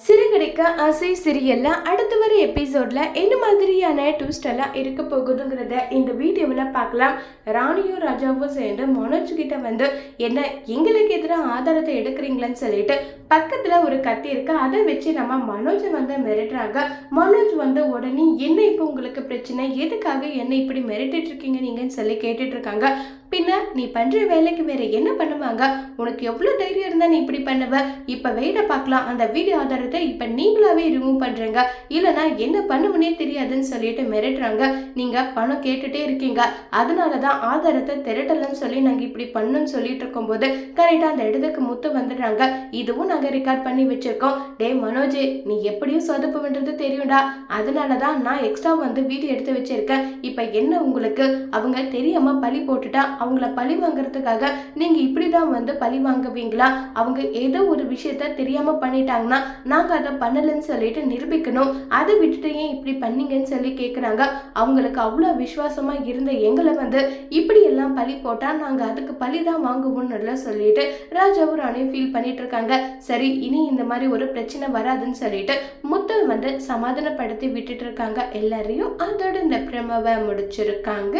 சிறுகதைக்கு ஆசை சீரியல்ல அடுத்து வர எபிசோட்ல என்ன மாதிரியான ட்விஸ்ட் எல்லாம் இருக்க போகுதுங்கிறத இந்த வீடியோவில் பார்க்கலாம். ராணியும் ராஜாவும் சேர்ந்து மனோஜ் கிட்ட வந்து என்ன எங்களுக்கு எதிராக ஆதாரத்தை எடுக்கிறீங்களான்னு சொல்லிட்டு பக்கத்துல ஒரு கத்தி இருக்கு, அதை வச்சு நம்ம மனோஜை வந்து மிரட்டுறாங்க. மனோஜ் வந்து உடனே என்ன இப்போ உங்களுக்கு பிரச்சனை, எதுக்காக என்ன இப்படி மிரட்டிட்டு இருக்கீங்க நீங்கன்னு சொல்லி கேட்டுட்டு இருக்காங்க. பின்ன நீ பண்ற வேலைக்கு வேற என்ன பண்ணுவாங்க, உனக்கு எவ்வளவு தைரியம் இருந்தா நீ இப்படி பண்ணுவ, இப்ப வெயிட பார்க்கலாம், அந்த வீடியோ ஆதாரத்தை இப்ப நீங்களாவே ரிமூவ் பண்றீங்க, இல்லைன்னா என்ன பண்ணுவனே தெரியாதுன்னு சொல்லிட்டு மிரட்டுறாங்க. நீங்க பணம் கேட்டுட்டே இருக்கீங்க, அதனாலதான் ஆதாரத்தை திரட்டலன்னு சொல்லி நாங்க இப்படி பண்ணணும்னு சொல்லிட்டு இருக்கும் போது கரெக்டா அந்த இடத்துக்கு முத்து வந்துடுறாங்க. இதுவும் நாங்க ரெக்கார்ட் பண்ணி வச்சிருக்கோம். டே மனோஜ், நீ எப்படியும் சொதப்புன்றது தெரியும்டா, அதனாலதான் நான் எக்ஸ்ட்ரா வந்து வீடியோ எடுத்து வச்சிருக்கேன். இப்ப என்ன உங்களுக்கு அவங்க தெரியாம பழி போட்டுட்டா அவங்கள பழி வாங்குறதுக்காக நீங்க இப்படிதான் வந்து பழி வாங்குவீங்களா? அவங்க ஏதோ ஒரு விஷயத்த தெரியாம பண்ணிட்டாங்கன்னா நாங்க அதை பண்ணலன்னு சொல்லிட்டு நிரூபிக்கணும், அதை விட்டுட்டு ஏன் இப்படி பண்ணீங்கன்னு சொல்லி கேக்குறாங்க. அவங்களுக்கு அவ்வளவு விசுவாசமா இருந்த எங்களை வந்து இப்படி எல்லாம் பழி போட்டா நாங்க அதுக்கு பழிதான் வாங்குவோம்னு சொல்லிட்டு ராஜாவும் ராணியும் ஃபீல் பண்ணிட்டு இருக்காங்க. சரி, இனி இந்த மாதிரி ஒரு பிரச்சனை வராதுன்னு சொல்லிட்டு முத்து வந்து சமாதானப்படுத்தி விட்டுட்டு இருக்காங்க எல்லாரையும். அதோட இந்த பிரமவை முடிச்சிருக்காங்க.